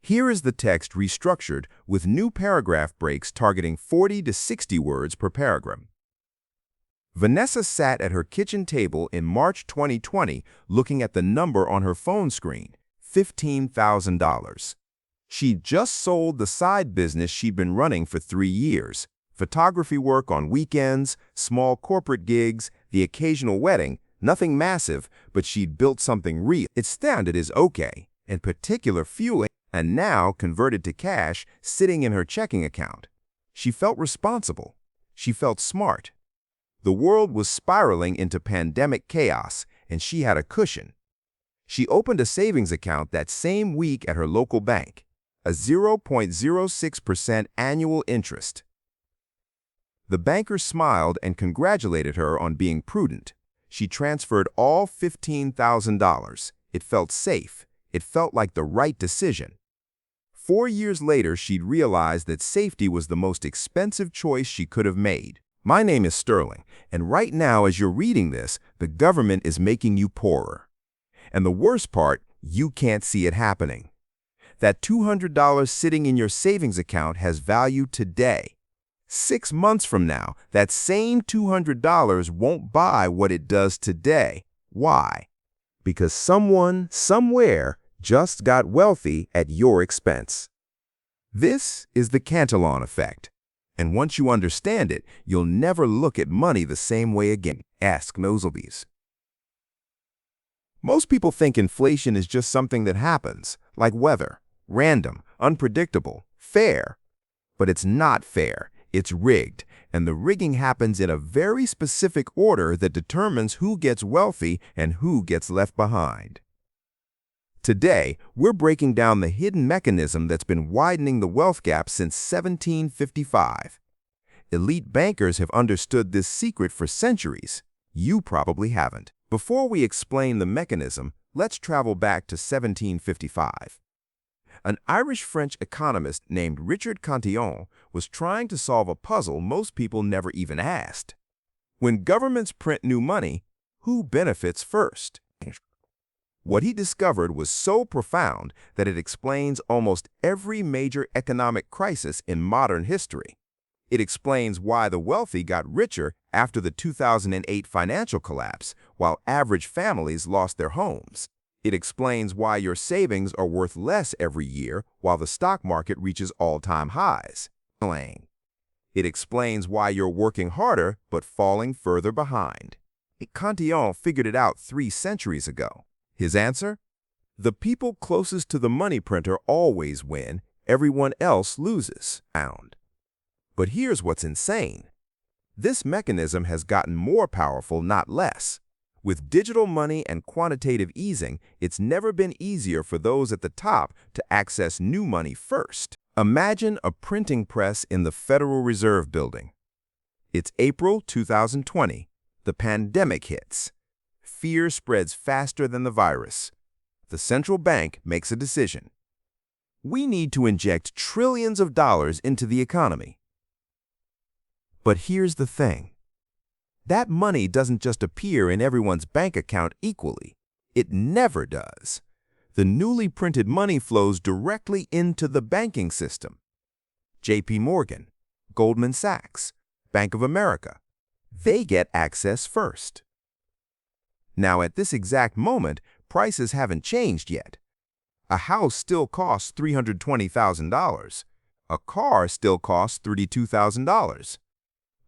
Here is the text restructured with new paragraph breaks targeting 40 to 60 words per paragraph. Vanessa sat at her kitchen table in March 2020 looking at the number on her phone screen, $15,000. She'd just sold the side business she'd been running for 3 years. Photography work on weekends, small corporate gigs, the occasional wedding, nothing massive, but she'd built something real. It sounded as okay, in particular fueling, and now converted to cash sitting in her checking account. She felt responsible. She felt smart. The world was spiraling into pandemic chaos, and she had a cushion. She opened a savings account that same week at her local bank, a 0.06% annual interest. The banker smiled and congratulated her on being prudent. She transferred all $15,000. It felt safe. It felt like the right decision. 4 years later, she'd realized that safety was the most expensive choice she could have made. My name is Sterling, and right now as you're reading this, the government is making you poorer. And the worst part, you can't see it happening. That $200 sitting in your savings account has value today. 6 months from now, that same $200 won't buy what it does today. Why? Because someone, somewhere, just got wealthy at your expense. This is the Cantillon Effect. And once you understand it, you'll never look at money the same way again. Ask Noselby's. Most people think inflation is just something that happens, like weather, random, unpredictable, fair. But it's not fair. It's rigged, and the rigging happens in a very specific order that determines who gets wealthy and who gets left behind. Today, we're breaking down the hidden mechanism that's been widening the wealth gap since 1755. Elite bankers have understood this secret for centuries. You probably haven't. Before we explain the mechanism, let's travel back to 1755. An Irish-French economist named Richard Cantillon was trying to solve a puzzle most people never even asked. When governments print new money, who benefits first? What he discovered was so profound that it explains almost every major economic crisis in modern history. It explains why the wealthy got richer after the 2008 financial collapse, while average families lost their homes. It explains why your savings are worth less every year while the stock market reaches all-time highs. It explains why you're working harder but falling further behind. Cantillon figured it out 3 centuries ago. His answer? The people closest to the money printer always win, everyone else loses. But here's what's insane. This mechanism has gotten more powerful, not less. With digital money and quantitative easing, it's never been easier for those at the top to access new money first. Imagine a printing press in the Federal Reserve Building. It's April 2020. The pandemic hits. Fear spreads faster than the virus. The central bank makes a decision. We need to inject trillions of dollars into the economy. But here's the thing. That money doesn't just appear in everyone's bank account equally. It never does. The newly printed money flows directly into the banking system. J.P. Morgan, Goldman Sachs, Bank of America, they get access first. Now, at this exact moment, prices haven't changed yet. A house still costs $320,000. A car still costs $32,000.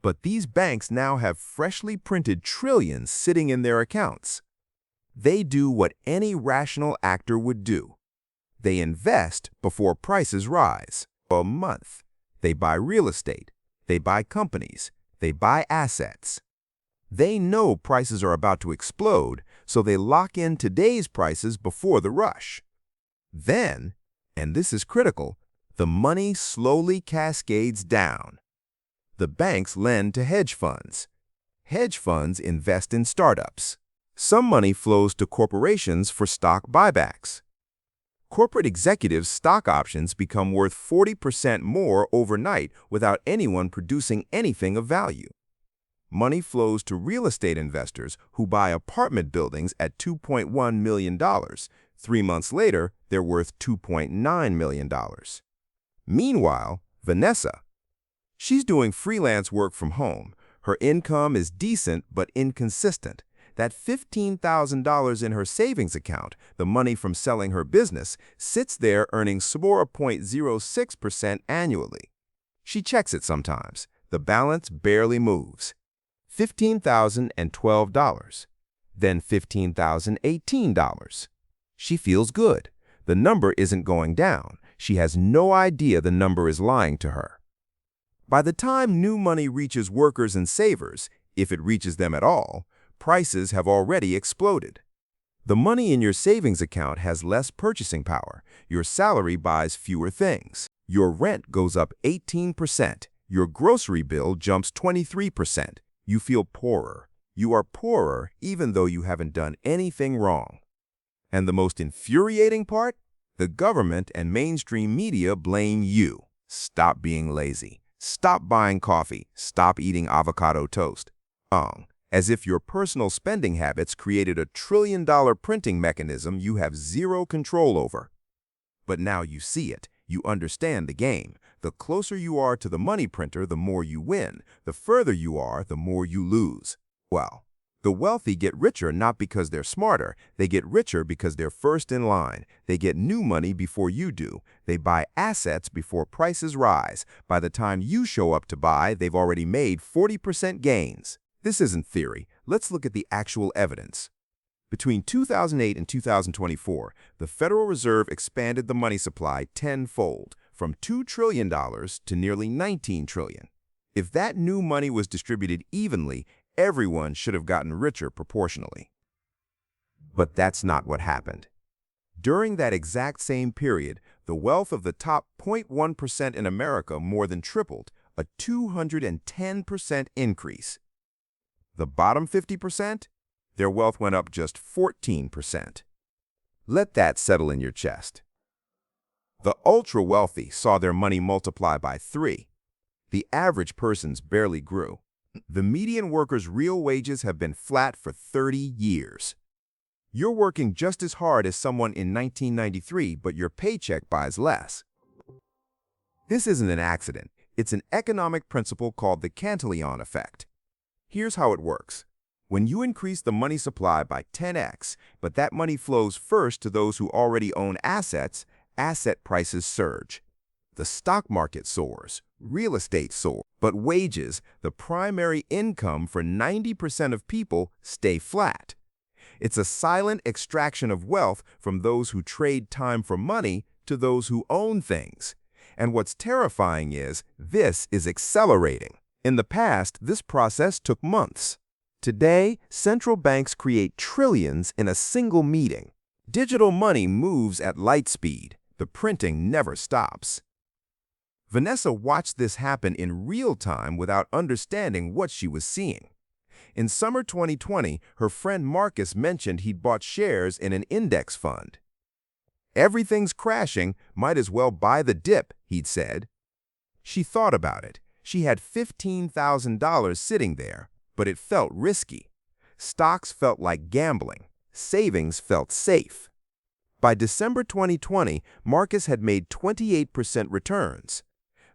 But these banks now have freshly printed trillions sitting in their accounts. They do what any rational actor would do. They invest before prices rise. A month. They buy real estate. They buy companies. They buy assets. They know prices are about to explode, so they lock in today's prices before the rush. Then, and this is critical, the money slowly cascades down. The banks lend to hedge funds. Hedge funds invest in startups. Some money flows to corporations for stock buybacks. Corporate executives' stock options become worth 40% more overnight without anyone producing anything of value. Money flows to real estate investors who buy apartment buildings at $2.1 million, 3 months later, they're worth $2.9 million. Meanwhile, Vanessa, she's doing freelance work from home. Her income is decent but inconsistent. That $15,000 in her savings account, the money from selling her business, sits there earning 0.06% annually. She checks it sometimes. The balance barely moves. $15,012. Then $15,018. She feels good. The number isn't going down. She has no idea the number is lying to her. By the time new money reaches workers and savers, if it reaches them at all, prices have already exploded. The money in your savings account has less purchasing power. Your salary buys fewer things. Your rent goes up 18%. Your grocery bill jumps 23%. You feel poorer. You are poorer even though you haven't done anything wrong. And the most infuriating part? The government and mainstream media blame you. Stop being lazy. Stop buying coffee. Stop eating avocado toast. As if your personal spending habits created a trillion-dollar printing mechanism you have zero control over. But now you see it. You understand the game. The closer you are to the money printer, the more you win. The further you are, the more you lose. Well, the wealthy get richer not because they're smarter. They get richer because they're first in line. They get new money before you do. They buy assets before prices rise. By the time you show up to buy, they've already made 40% gains. This isn't theory. Let's look at the actual evidence. Between 2008 and 2024, the Federal Reserve expanded the money supply tenfold, from $2 trillion to nearly $19 trillion. If that new money was distributed evenly, everyone should have gotten richer proportionally. But that's not what happened. During that exact same period, the wealth of the top 0.1% in America more than tripled, a 210% increase. The bottom 50%? Their wealth went up just 14%. Let that settle in your chest. The ultra-wealthy saw their money multiply by 3. The average person's barely grew. The median worker's real wages have been flat for 30 years. You're working just as hard as someone in 1993, but your paycheck buys less. This isn't an accident. It's an economic principle called the Cantillon Effect. Here's how it works. When you increase the money supply by 10x, but that money flows first to those who already own assets, asset prices surge. The stock market soars, real estate soars, but wages, the primary income for 90% of people, stay flat. It's a silent extraction of wealth from those who trade time for money to those who own things. And what's terrifying is, this is accelerating. In the past, this process took months. Today, central banks create trillions in a single meeting. Digital money moves at light speed. The printing never stops. Vanessa watched this happen in real time without understanding what she was seeing. In summer 2020, her friend Marcus mentioned he'd bought shares in an index fund. "Everything's crashing, might as well buy the dip," he'd said. She thought about it. She had $15,000 sitting there, but it felt risky. Stocks felt like gambling. Savings felt safe. By December 2020, Marcus had made 28% returns.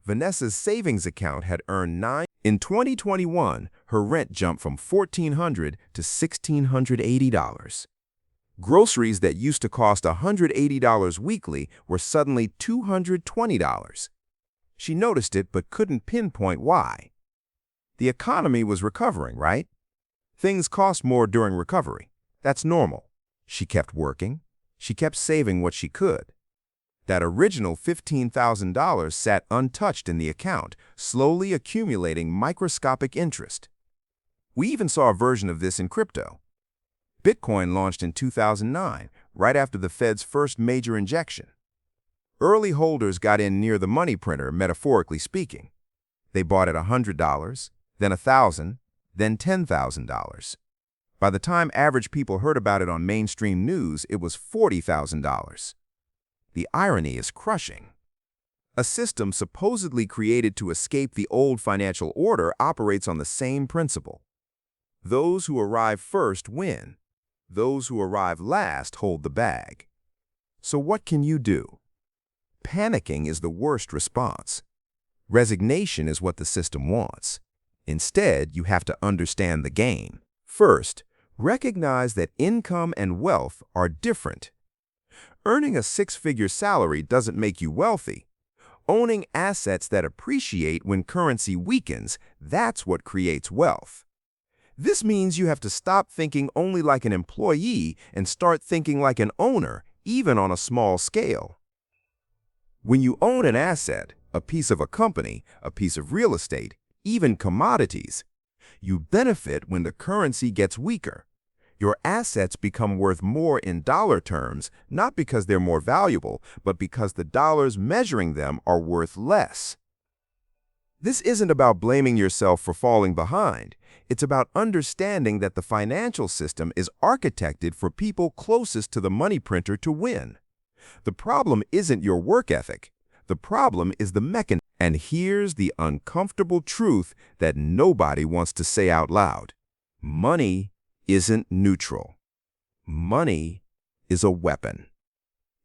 Vanessa's savings account had earned 9. In 2021, her rent jumped from $1,400 to $1,680. Groceries that used to cost $180 weekly were suddenly $220. She noticed it but couldn't pinpoint why. The economy was recovering, right? Things cost more during recovery. That's normal. She kept working. She kept saving what she could. That original $15,000 sat untouched in the account, slowly accumulating microscopic interest. We even saw a version of this in crypto. Bitcoin launched in 2009, right after the Fed's first major injection. Early holders got in near the money printer, metaphorically speaking. They bought at $100, then $1,000, then $10,000. By the time average people heard about it on mainstream news, it was $40,000. The irony is crushing. A system supposedly created to escape the old financial order operates on the same principle. Those who arrive first win. Those who arrive last hold the bag. So what can you do? Panicking is the worst response. Resignation is what the system wants. Instead, you have to understand the game. First, recognize that income and wealth are different. Earning a six-figure salary doesn't make you wealthy. Owning assets that appreciate when currency weakens, that's what creates wealth. This means you have to stop thinking only like an employee and start thinking like an owner, even on a small scale. When you own an asset, a piece of a company, a piece of real estate, even commodities, you benefit when the currency gets weaker. Your assets become worth more in dollar terms, not because they're more valuable, but because the dollars measuring them are worth less. This isn't about blaming yourself for falling behind. It's about understanding that the financial system is architected for people closest to the money printer to win. The problem isn't your work ethic. The problem is the mechanism. And here's the uncomfortable truth that nobody wants to say out loud. Money isn't neutral. Money is a weapon.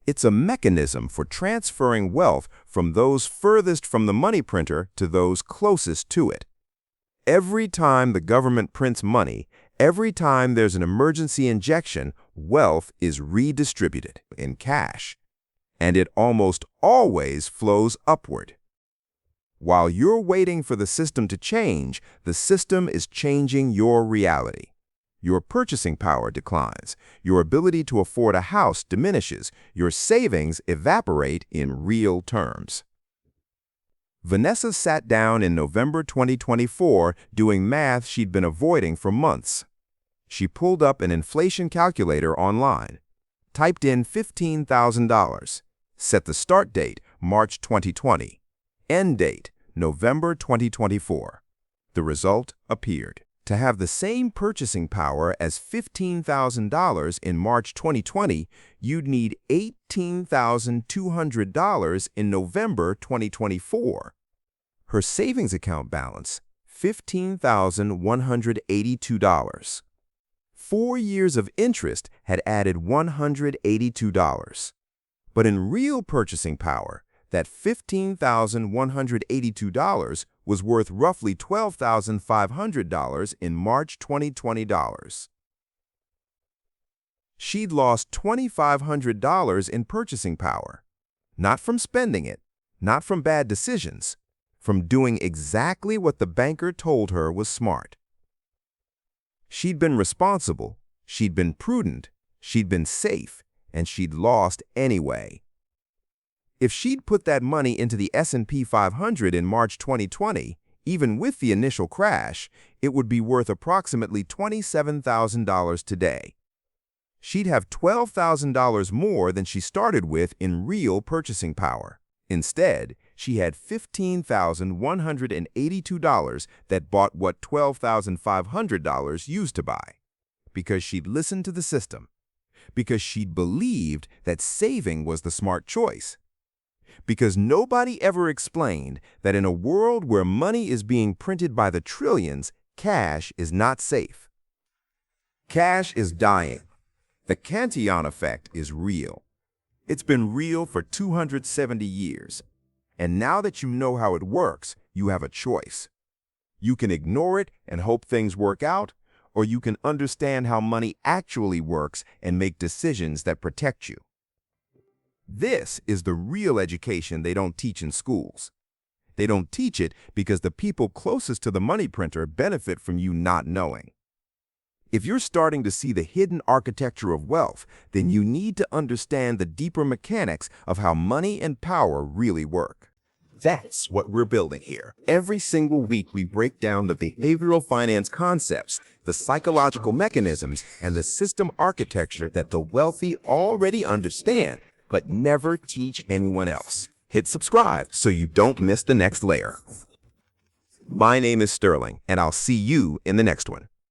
It's a mechanism for transferring wealth from those furthest from the money printer to those closest to it. Every time the government prints money, every time there's an emergency injection, wealth is redistributed in cash. And it almost always flows upward. While you're waiting for the system to change, the system is changing your reality. Your purchasing power declines. Your ability to afford a house diminishes. Your savings evaporate in real terms. Vanessa sat down in November 2024 doing math she'd been avoiding for months. She pulled up an inflation calculator online, typed in $15,000, set the start date, March 2020, end date, November 2024. The result appeared. To have the same purchasing power as $15,000 in March 2020, you'd need $18,200 in November 2024. Her savings account balance, $15,182. 4 years of interest had added $182. But in real purchasing power, that $15,182 was worth roughly $12,500 in March 2020 dollars. She'd lost $2,500 in purchasing power, not from spending it, not from bad decisions, from doing exactly what the banker told her was smart. She'd been responsible, she'd been prudent, she'd been safe, and she'd lost anyway. If she'd put that money into the S&P 500 in March 2020, even with the initial crash, it would be worth approximately $27,000 today. She'd have $12,000 more than she started with in real purchasing power. Instead, she had $15,182 that bought what $12,500 used to buy. Because she'd listened to the system. Because she'd believed that saving was the smart choice. Because nobody ever explained that in a world where money is being printed by the trillions, cash is not safe. Cash is dying. The Cantillon Effect is real. It's been real for 270 years. And now that you know how it works, you have a choice. You can ignore it and hope things work out, or you can understand how money actually works and make decisions that protect you. This is the real education they don't teach in schools. They don't teach it because the people closest to the money printer benefit from you not knowing. If you're starting to see the hidden architecture of wealth, then you need to understand the deeper mechanics of how money and power really work. That's what we're building here. Every single week, we break down the behavioral finance concepts, the psychological mechanisms, and the system architecture that the wealthy already understand, but never teach anyone else. Hit subscribe so you don't miss the next layer. My name is Sterling, and I'll see you in the next one.